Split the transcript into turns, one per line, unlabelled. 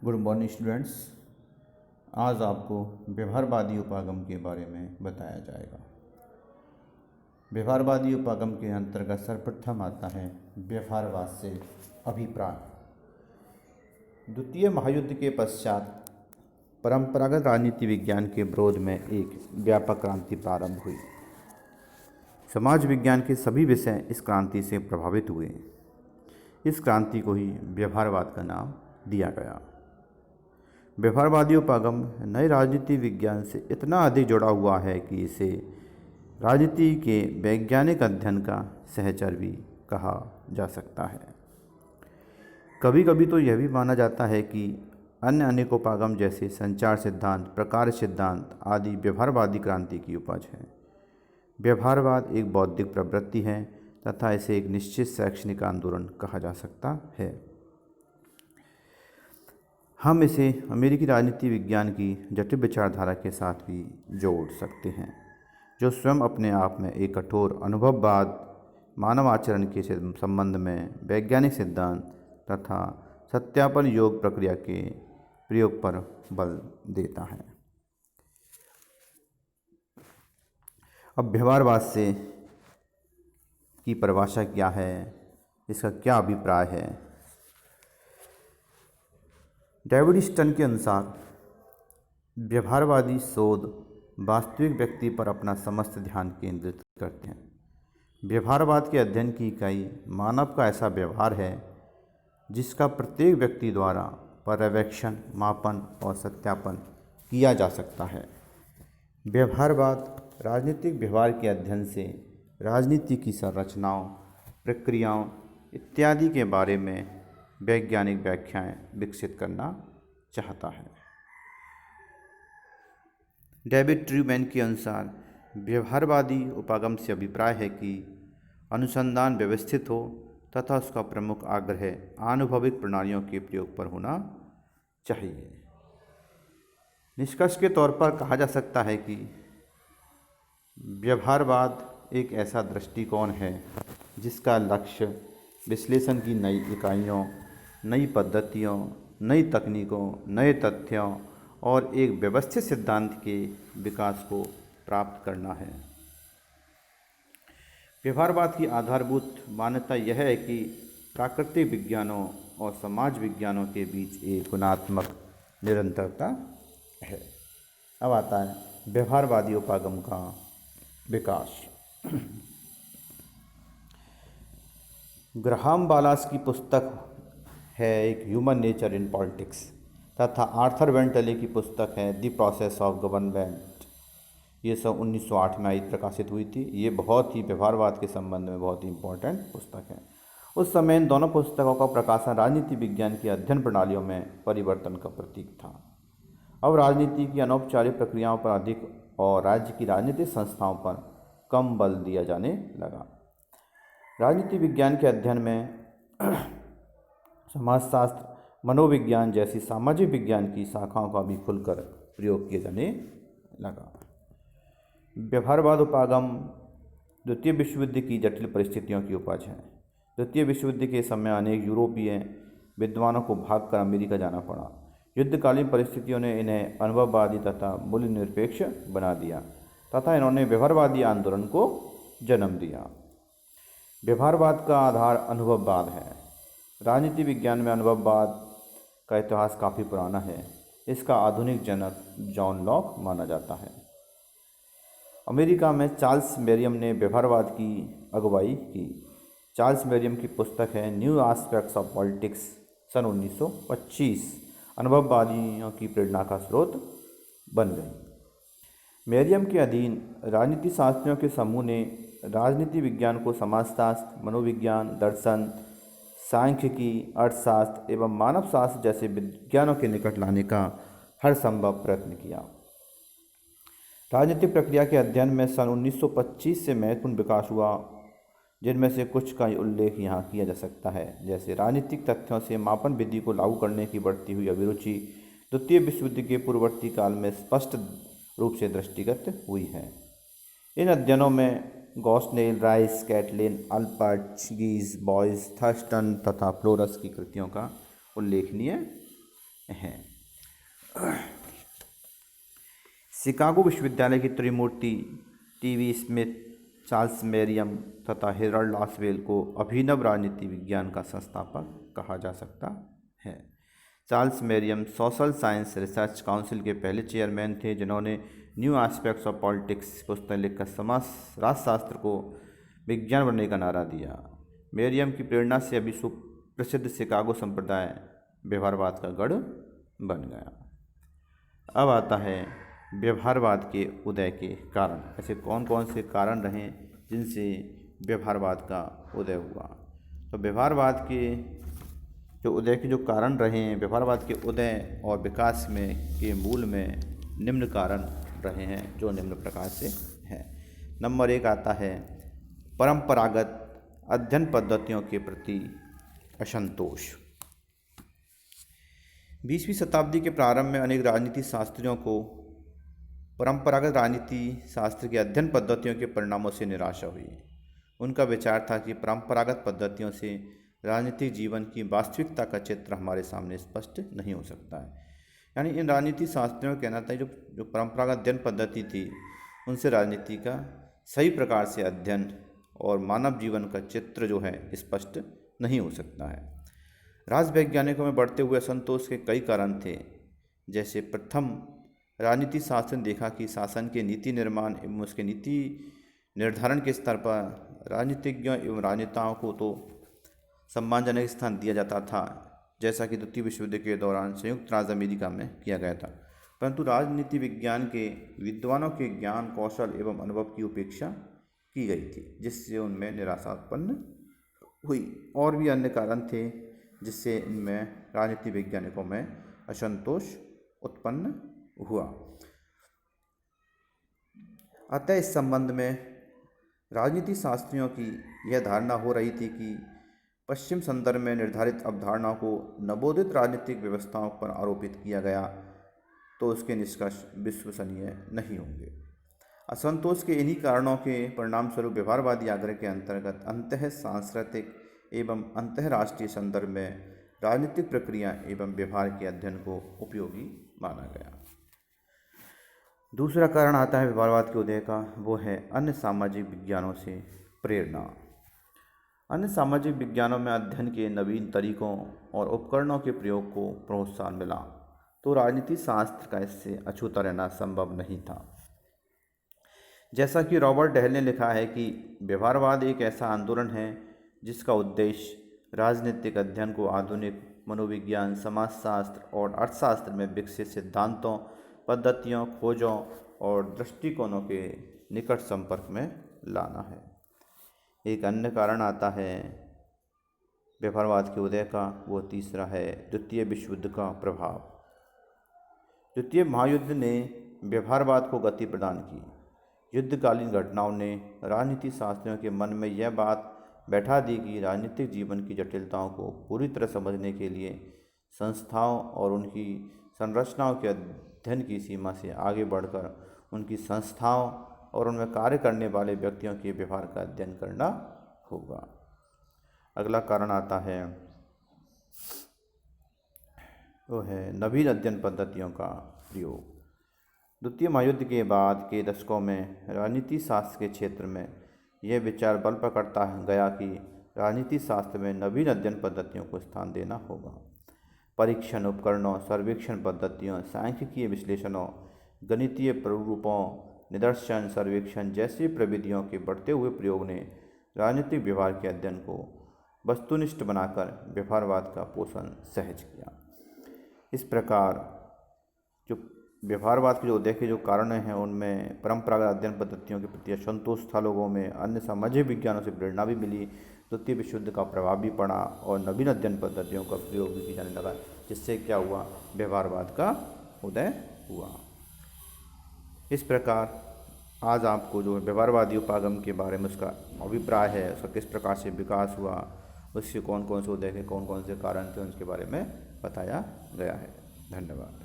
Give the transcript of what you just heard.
Good morning students. आज आपको व्यवहारवादी उपागम के बारे में बताया जाएगा। व्यवहारवादी उपागम के अंतर्गत सर्वप्रथम आता है व्यवहारवाद से अभिप्राय। द्वितीय महायुद्ध के पश्चात परंपरागत राजनीति विज्ञान के विरोध में एक व्यापक क्रांति प्रारंभ हुई। समाज विज्ञान के सभी विषय इस क्रांति से प्रभावित हुए। इस क्रांति को ही व्यवहारवाद का नाम दिया गया। व्यवहारवादी उपागम नए राजनीति विज्ञान से इतना अधिक जुड़ा हुआ है कि इसे राजनीति के वैज्ञानिक अध्ययन का सहचर भी कहा जा सकता है। कभी कभी तो यह भी माना जाता है कि अन्य अनेक उपागम जैसे संचार सिद्धांत, प्रकार सिद्धांत आदि व्यवहारवादी क्रांति की उपज है। व्यवहारवाद एक बौद्धिक प्रवृत्ति है तथा इसे एक निश्चित शैक्षणिक आंदोलन कहा जा सकता है। हम इसे अमेरिकी राजनीति विज्ञान की जटिल विचारधारा के साथ भी जोड़ सकते हैं, जो स्वयं अपने आप में एक कठोर अनुभववाद, मानव आचरण के संबंध में वैज्ञानिक सिद्धांत तथा सत्यापन योग प्रक्रिया के प्रयोग पर बल देता है। अब व्यवहारवाद से की परिभाषा क्या है, इसका क्या अभिप्राय है। डेविड स्टन के अनुसार व्यवहारवादी शोध वास्तविक व्यक्ति पर अपना समस्त ध्यान केंद्रित करते हैं। व्यवहारवाद के अध्ययन की इकाई मानव का ऐसा व्यवहार है जिसका प्रत्येक व्यक्ति द्वारा पर्यवेक्षण, मापन और सत्यापन किया जा सकता है। व्यवहारवाद राजनीतिक व्यवहार के अध्ययन से राजनीति की संरचनाओं, प्रक्रियाओं इत्यादि के बारे में वैज्ञानिक व्याख्याएं विकसित करना चाहता है। डेविड ट्रूमैन के अनुसार व्यवहारवादी उपागम से अभिप्राय है कि अनुसंधान व्यवस्थित हो तथा उसका प्रमुख आग्रह आनुभविक प्रणालियों के प्रयोग पर होना चाहिए। निष्कर्ष के तौर पर कहा जा सकता है कि व्यवहारवाद एक ऐसा दृष्टिकोण है जिसका लक्ष्य विश्लेषण की नई इकाइयों, नई पद्धतियों, नई तकनीकों, नए तथ्यों और एक व्यवस्थित सिद्धांत के विकास को प्राप्त करना है। व्यवहारवाद की आधारभूत मान्यता यह है कि प्राकृतिक विज्ञानों और समाज विज्ञानों के बीच एक गुणात्मक निरंतरता है। अब आता है व्यवहारवादी उपागम का विकास। ग्राहम बालास की पुस्तक है एक ह्यूमन नेचर इन पॉलिटिक्स तथा आर्थर वेंटले की पुस्तक है द प्रोसेस ऑफ गवर्नमेंट। ये सब 1908 में आई, प्रकाशित हुई थी। ये बहुत ही व्यवहारवाद के संबंध में बहुत ही इम्पोर्टेंट पुस्तक है। उस समय इन दोनों पुस्तकों का प्रकाशन राजनीति विज्ञान की अध्ययन प्रणालियों में परिवर्तन का प्रतीक था। अब राजनीति की अनौपचारिक प्रक्रियाओं पर अधिक और राज्य की राजनीतिक संस्थाओं पर कम बल दिया जाने लगा। राजनीति विज्ञान के अध्ययन में समाजशास्त्र, मनोविज्ञान जैसी सामाजिक विज्ञान की शाखाओं का भी खुलकर प्रयोग किया जाने लगा। व्यवहारवाद उपागम द्वितीय विश्व युद्ध की जटिल परिस्थितियों की उपज है। द्वितीय विश्व युद्ध के समय अनेक यूरोपीय विद्वानों को भागकर अमेरिका जाना पड़ा। युद्धकालीन परिस्थितियों ने इन्हें अनुभववादी तथा मूल्य निरपेक्ष बना दिया तथा इन्होंने व्यवहारवादी आंदोलन को जन्म दिया। व्यवहारवाद का आधार अनुभववाद है। राजनीति विज्ञान में अनुभववाद का इतिहास काफ़ी पुराना है। इसका आधुनिक जनक जॉन लॉक माना जाता है। अमेरिका में चार्ल्स मेरियम ने व्यवहारवाद की अगुवाई की। चार्ल्स मेरियम की पुस्तक है न्यू एस्पेक्ट्स ऑफ पॉलिटिक्स सन 1925 अनुभववादियों की प्रेरणा का स्रोत बन गई। मेरियम के अधीन राजनीति शास्त्रियों के समूह ने राजनीति विज्ञान को समाजशास्त्र, मनोविज्ञान, दर्शन, सांख्यिकी, अर्थशास्त्र एवं मानव शास्त्र जैसे विज्ञानों के निकट लाने का हर संभव प्रयत्न किया। राजनीतिक प्रक्रिया के अध्ययन में सन 1925 से महत्वपूर्ण विकास हुआ, जिनमें से कुछ का उल्लेख यहाँ किया जा सकता है। जैसे राजनीतिक तथ्यों से मापन विधि को लागू करने की बढ़ती हुई अभिरुचि द्वितीय विश्व युद्ध के पूर्ववर्ती काल में स्पष्ट रूप से दृष्टिगत हुई है। इन अध्ययनों में गॉस्नेल, राइस, कैटलिन, अल्पर्ट, गीज, बॉयस, थर्स्टन तथा फ्लोरस की कृतियों का उल्लेखनीय हैं। शिकागो विश्वविद्यालय की त्रिमूर्ति टीवी स्मिथ, चार्ल्स मेरियम तथा हेराल्ड लासवेल को अभिनव राजनीति विज्ञान का संस्थापक कहा जा सकता है। Charles मेरियम social science research council के पहले चेयरमैन थे, जिन्होंने न्यू एस्पेक्ट्स ऑफ पॉलिटिक्स पुस्तक लिखकर समाज राजशास्त्र को विज्ञान बनने का नारा दिया। मेरियम की प्रेरणा से अभी सुप्रसिद्ध शिकागो संप्रदाय व्यवहारवाद का गढ़ बन गया। अब आता है व्यवहारवाद के उदय के कारण। ऐसे कौन कौन से कारण रहे जिनसे व्यवहारवाद का उदय हुआ? तो व्यवहारवाद के जो उदय के जो कारण रहे हैं, व्यवहारवाद के उदय और विकास में के मूल में निम्न कारण रहे हैं, जो निम्न प्रकार से हैं। नंबर 1 आता है परंपरागत अध्ययन पद्धतियों के प्रति असंतोष। 20वीं शताब्दी के प्रारंभ में अनेक राजनीति शास्त्रियों को परंपरागत राजनीति शास्त्र की अध्ययन पद्धतियों के परिणामों से निराशा हुई। उनका विचार था कि परंपरागत पद्धतियों से राजनीतिक जीवन की वास्तविकता का चित्र हमारे सामने स्पष्ट नहीं हो सकता है। यानी इन राजनीति शास्त्रियों का कहना था जो परंपरागत अध्ययन पद्धति थी, उनसे राजनीति का सही प्रकार से अध्ययन और मानव जीवन का चित्र जो है स्पष्ट नहीं हो सकता है। राजवैज्ञानिकों में बढ़ते हुए असंतोष के कई कारण थे। जैसे प्रथम, राजनीति शास्त्र ने देखा कि शासन के नीति निर्माण एवं उसके नीति निर्धारण के स्तर पर राजनीतिज्ञों एवं राजनेताओं को तो सम्मानजनक स्थान दिया जाता था, जैसा कि द्वितीय विश्व युद्ध के दौरान संयुक्त राज्य अमेरिका में किया गया था, परंतु राजनीति विज्ञान के विद्वानों के ज्ञान, कौशल एवं अनुभव की उपेक्षा की गई थी, जिससे उनमें निराशा उत्पन्न हुई। और भी अन्य कारण थे जिससे इनमें राजनीति वैज्ञानिकों में असंतोष उत्पन्न हुआ। अतः इस संबंध में राजनीति शास्त्रियों की यह धारणा हो रही थी कि पश्चिम संदर्भ में निर्धारित अवधारणाओं को नवोदित राजनीतिक व्यवस्थाओं पर आरोपित किया गया तो उसके निष्कर्ष विश्वसनीय नहीं होंगे। असंतोष के इन्हीं कारणों के परिणाम स्वरूप व्यवहारवादी आग्रह के अंतर्गत अंतः सांस्कृतिक एवं अंतर्राष्ट्रीय संदर्भ में राजनीतिक प्रक्रिया एवं व्यवहार के अध्ययन को उपयोगी माना गया। दूसरा कारण आता है व्यवहारवाद के उदय का, वो है अन्य सामाजिक विज्ञानों से प्रेरणा। अन्य सामाजिक विज्ञानों में अध्ययन के नवीन तरीकों और उपकरणों के प्रयोग को प्रोत्साहन मिला, तो राजनीति शास्त्र का इससे अछूता रहना संभव नहीं था। जैसा कि रॉबर्ट डेहल ने लिखा है कि व्यवहारवाद एक ऐसा आंदोलन है जिसका उद्देश्य राजनीतिक अध्ययन को आधुनिक मनोविज्ञान, समाजशास्त्र और अर्थशास्त्र में विकसित सिद्धांतों, पद्धतियों, खोजों और दृष्टिकोणों के निकट संपर्क में लाना है। एक अन्य कारण आता है व्यवहारवाद के उदय का, वो तीसरा है द्वितीय विश्व युद्ध का प्रभाव। द्वितीय महायुद्ध ने व्यवहारवाद को गति प्रदान की। युद्धकालीन घटनाओं ने राजनीति शास्त्रियों के मन में यह बात बैठा दी कि राजनीतिक जीवन की जटिलताओं को पूरी तरह समझने के लिए संस्थाओं और उनकी संरचनाओं के अध्ययन की सीमा से आगे बढ़कर उनकी संस्थाओं और उनमें कार्य करने वाले व्यक्तियों के व्यवहार का अध्ययन करना होगा। अगला कारण आता है वो है नवीन अध्ययन पद्धतियों का प्रयोग। द्वितीय महायुद्ध के बाद के दशकों में राजनीति शास्त्र के क्षेत्र में यह विचार बल पकड़ता गया कि राजनीति शास्त्र में नवीन अध्ययन पद्धतियों को स्थान देना होगा। परीक्षण उपकरणों, सर्वेक्षण पद्धतियों, सांख्यिकीय विश्लेषणों, गणितीय प्रारूपों, निदर्शन, सर्वेक्षण जैसी प्रविधियों के बढ़ते हुए प्रयोग ने राजनीतिक व्यवहार के अध्ययन को वस्तुनिष्ठ बनाकर व्यवहारवाद का पोषण सहज किया। इस प्रकार जो व्यवहारवाद के जो उदय के जो कारण हैं उनमें परंपरागत अध्ययन पद्धतियों के प्रति असंतोष था लोगों में, अन्य सामाजिक विज्ञानों से प्रेरणा भी मिली, द्वितीय विश्व युद्ध का प्रभाव भी पड़ा और नवीन अध्ययन पद्धतियों का प्रयोग भी किया जाने लगा, जिससे क्या हुआ, व्यवहारवाद का उदय हुआ। इस प्रकार आज आपको जो व्यवहारवादी उपागम के बारे में उसका अभिप्राय है, उसका किस प्रकार से विकास हुआ, उससे कौन कौन से उदय के कौन कौन से कारण थे, उसके बारे में बताया गया है। धन्यवाद।